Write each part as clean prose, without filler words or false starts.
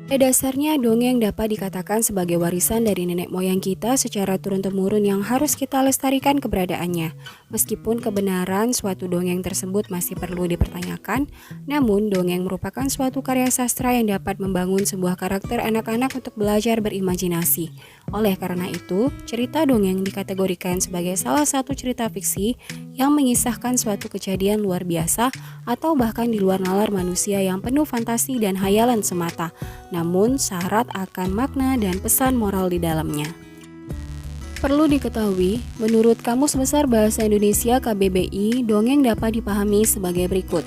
Pada dasarnya, dongeng dapat dikatakan sebagai warisan dari nenek moyang kita secara turun-temurun yang harus kita lestarikan keberadaannya. Meskipun kebenaran suatu dongeng tersebut masih perlu dipertanyakan, namun dongeng merupakan suatu karya sastra yang dapat membangun sebuah karakter anak-anak untuk belajar berimajinasi. Oleh karena itu, cerita dongeng dikategorikan sebagai salah satu cerita fiksi yang mengisahkan suatu kejadian luar biasa atau bahkan di luar nalar manusia yang penuh fantasi dan hayalan semata, namun syarat akan makna dan pesan moral di dalamnya. Perlu diketahui, menurut Kamus Besar Bahasa Indonesia KBBI, dongeng dapat dipahami sebagai berikut.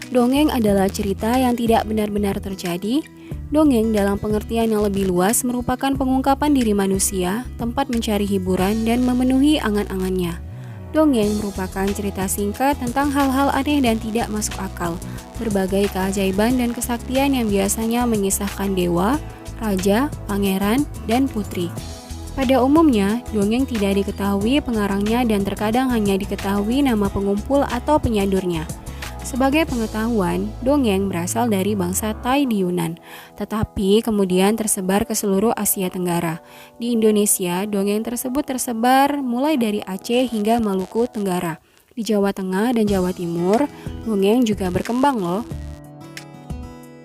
Dongeng adalah cerita yang tidak benar-benar terjadi. Dongeng dalam pengertian yang lebih luas merupakan pengungkapan diri manusia, tempat mencari hiburan dan memenuhi angan-angannya. Dongeng merupakan cerita singkat tentang hal-hal aneh dan tidak masuk akal, berbagai keajaiban dan kesaktian yang biasanya mengisahkan dewa, raja, pangeran, dan putri. Pada umumnya, dongeng tidak diketahui pengarangnya dan terkadang hanya diketahui nama pengumpul atau penyadurnya. Sebagai pengetahuan, dongeng berasal dari bangsa Tai di Yunan, tetapi kemudian tersebar ke seluruh Asia Tenggara. Di Indonesia, dongeng tersebut tersebar mulai dari Aceh hingga Maluku Tenggara. Di Jawa Tengah dan Jawa Timur, dongeng juga berkembang loh.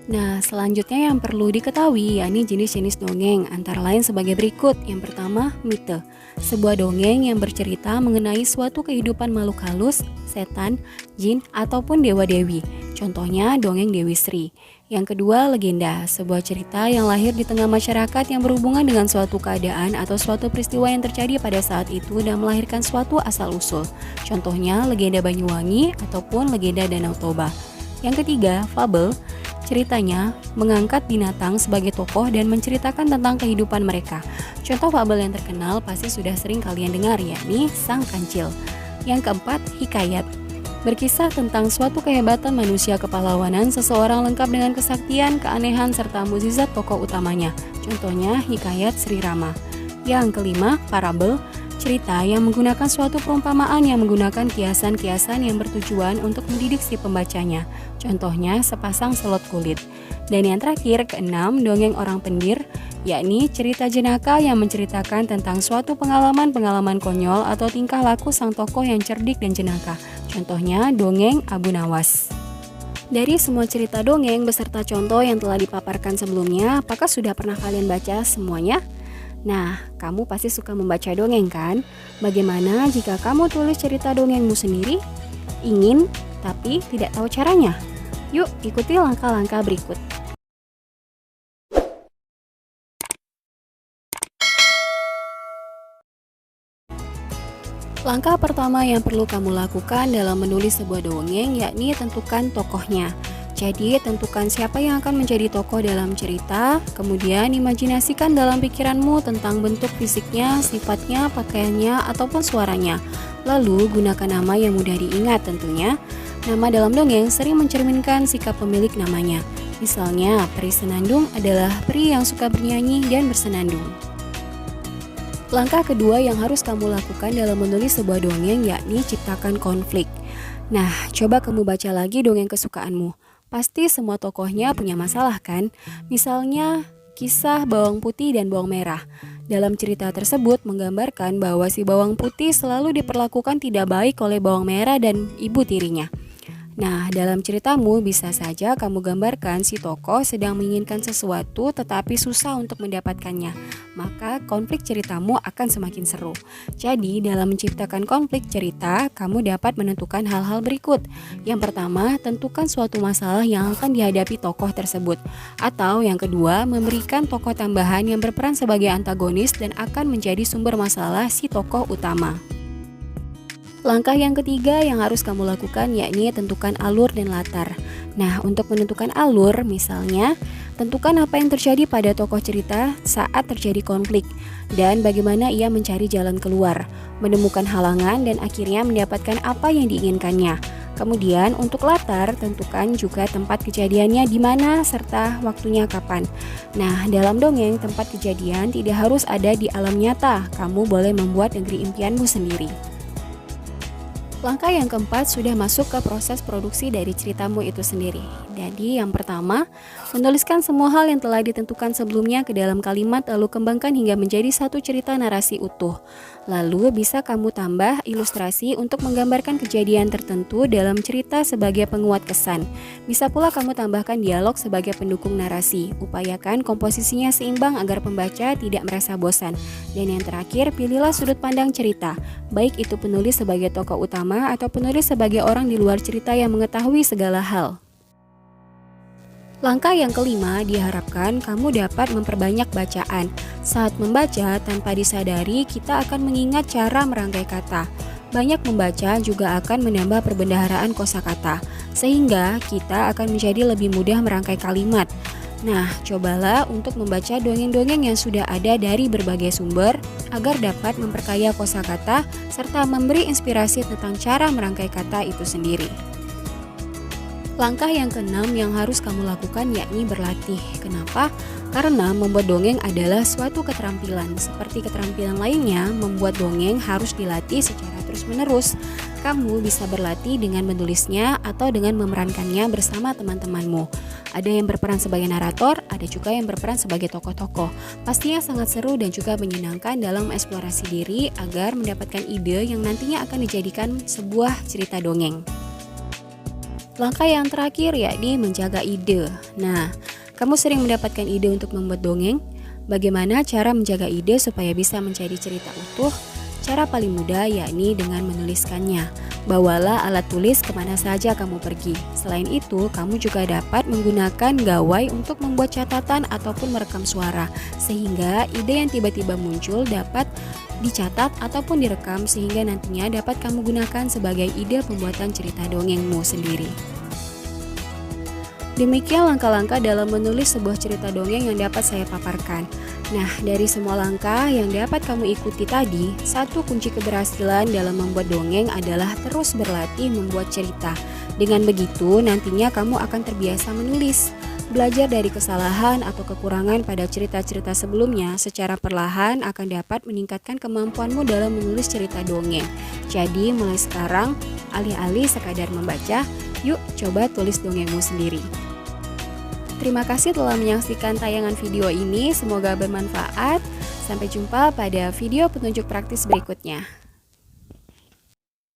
Nah, selanjutnya yang perlu diketahui yakni jenis-jenis dongeng, antara lain sebagai berikut. Yang pertama, mite. Sebuah dongeng yang bercerita mengenai suatu kehidupan makhluk halus, setan, jin, ataupun dewa-dewi. Contohnya dongeng Dewi Sri. Yang kedua, legenda. Sebuah cerita yang lahir di tengah masyarakat yang berhubungan dengan suatu keadaan atau suatu peristiwa yang terjadi pada saat itu dan melahirkan suatu asal-usul. Contohnya legenda Banyuwangi ataupun legenda Danau Toba. Yang ketiga, fabel. Ceritanya mengangkat binatang sebagai tokoh dan menceritakan tentang kehidupan mereka. Contoh fabel yang terkenal pasti sudah sering kalian dengar, yakni Sang Kancil. Yang keempat, hikayat. Berkisah tentang suatu kehebatan manusia kepahlawanan seseorang lengkap dengan kesaktian, keanehan, serta mukjizat tokoh utamanya. Contohnya hikayat Sri Rama. Yang kelima, parabel. Cerita yang menggunakan suatu perumpamaan yang menggunakan kiasan-kiasan yang bertujuan untuk mendidik si pembacanya. Contohnya sepasang selot kulit. Dan yang terakhir, keenam, dongeng orang pendir, yakni cerita jenaka yang menceritakan tentang suatu pengalaman-pengalaman konyol atau tingkah laku sang tokoh yang cerdik dan jenaka. Contohnya dongeng Abu Nawas. Dari semua cerita dongeng beserta contoh yang telah dipaparkan sebelumnya, apakah sudah pernah kalian baca semuanya? Nah, kamu pasti suka membaca dongeng kan? Bagaimana jika kamu tulis cerita dongengmu sendiri? Ingin, tapi tidak tahu caranya? Yuk, ikuti langkah-langkah berikut. Langkah pertama yang perlu kamu lakukan dalam menulis sebuah dongeng yakni tentukan tokohnya. Jadi, tentukan siapa yang akan menjadi tokoh dalam cerita, kemudian imajinasikan dalam pikiranmu tentang bentuk fisiknya, sifatnya, pakaiannya, ataupun suaranya. Lalu, gunakan nama yang mudah diingat tentunya. Nama dalam dongeng sering mencerminkan sikap pemilik namanya. Misalnya, Peri Senandung adalah peri yang suka bernyanyi dan bersenandung. Langkah kedua yang harus kamu lakukan dalam menulis sebuah dongeng yakni ciptakan konflik. Nah, coba kamu baca lagi dongeng kesukaanmu. Pasti semua tokohnya punya masalah kan? Misalnya, kisah bawang putih dan bawang merah. Dalam cerita tersebut menggambarkan bahwa si bawang putih selalu diperlakukan tidak baik oleh bawang merah dan ibu tirinya. Nah, dalam ceritamu bisa saja kamu gambarkan si tokoh sedang menginginkan sesuatu tetapi susah untuk mendapatkannya. Maka konflik ceritamu akan semakin seru. Jadi, dalam menciptakan konflik cerita, kamu dapat menentukan hal-hal berikut. Yang pertama, tentukan suatu masalah yang akan dihadapi tokoh tersebut. Atau yang kedua, memberikan tokoh tambahan yang berperan sebagai antagonis dan akan menjadi sumber masalah si tokoh utama. Langkah yang ketiga yang harus kamu lakukan yakni tentukan alur dan latar. Nah, untuk menentukan alur, misalnya, tentukan apa yang terjadi pada tokoh cerita saat terjadi konflik dan bagaimana ia mencari jalan keluar, menemukan halangan dan akhirnya mendapatkan apa yang diinginkannya. Kemudian untuk latar, tentukan juga tempat kejadiannya di mana serta waktunya kapan. Nah, dalam dongeng tempat kejadian tidak harus ada di alam nyata, kamu boleh membuat negeri impianmu sendiri. Langkah yang keempat sudah masuk ke proses produksi dari ceritamu itu sendiri. Jadi yang pertama, menuliskan semua hal yang telah ditentukan sebelumnya ke dalam kalimat lalu kembangkan hingga menjadi satu cerita narasi utuh. Lalu bisa kamu tambah ilustrasi untuk menggambarkan kejadian tertentu dalam cerita sebagai penguat kesan. Bisa pula kamu tambahkan dialog sebagai pendukung narasi. Upayakan komposisinya seimbang agar pembaca tidak merasa bosan. Dan yang terakhir, pilihlah sudut pandang cerita, baik itu penulis sebagai tokoh utama atau penulis sebagai orang di luar cerita yang mengetahui segala hal. Langkah yang kelima, diharapkan kamu dapat memperbanyak bacaan. Saat membaca, tanpa disadari, kita akan mengingat cara merangkai kata. Banyak membaca juga akan menambah perbendaharaan kosakata, sehingga kita akan menjadi lebih mudah merangkai kalimat. Nah, cobalah untuk membaca dongeng-dongeng yang sudah ada dari berbagai sumber agar dapat memperkaya kosakata serta memberi inspirasi tentang cara merangkai kata itu sendiri. Langkah yang keenam yang harus kamu lakukan yakni berlatih. Kenapa? Karena membuat dongeng adalah suatu keterampilan. Seperti keterampilan lainnya, membuat dongeng harus dilatih secara terus-menerus. Kamu bisa berlatih dengan menulisnya atau dengan memerankannya bersama teman-temanmu. Ada yang berperan sebagai narator, ada juga yang berperan sebagai tokoh-tokoh. Pastinya sangat seru dan juga menyenangkan dalam eksplorasi diri agar mendapatkan ide yang nantinya akan dijadikan sebuah cerita dongeng. Langkah yang terakhir yakni menjaga ide. Nah, kamu sering mendapatkan ide untuk membuat dongeng? Bagaimana cara menjaga ide supaya bisa menjadi cerita utuh? Cara paling mudah yakni dengan menuliskannya. Bawalah alat tulis kemana saja kamu pergi. Selain itu, kamu juga dapat menggunakan gawai untuk membuat catatan ataupun merekam suara, sehingga ide yang tiba-tiba muncul dapat dicatat ataupun direkam sehingga nantinya dapat kamu gunakan sebagai ide pembuatan cerita dongengmu sendiri. Demikian langkah-langkah dalam menulis sebuah cerita dongeng yang dapat saya paparkan. Nah, dari semua langkah yang dapat kamu ikuti tadi, satu kunci keberhasilan dalam membuat dongeng adalah terus berlatih membuat cerita. Dengan begitu, nantinya kamu akan terbiasa menulis. Belajar dari kesalahan atau kekurangan pada cerita-cerita sebelumnya secara perlahan akan dapat meningkatkan kemampuanmu dalam menulis cerita dongeng. Jadi, mulai sekarang, alih-alih sekadar membaca, yuk coba tulis dongengmu sendiri. Terima kasih telah menyaksikan tayangan video ini, semoga bermanfaat. Sampai jumpa pada video petunjuk praktis berikutnya.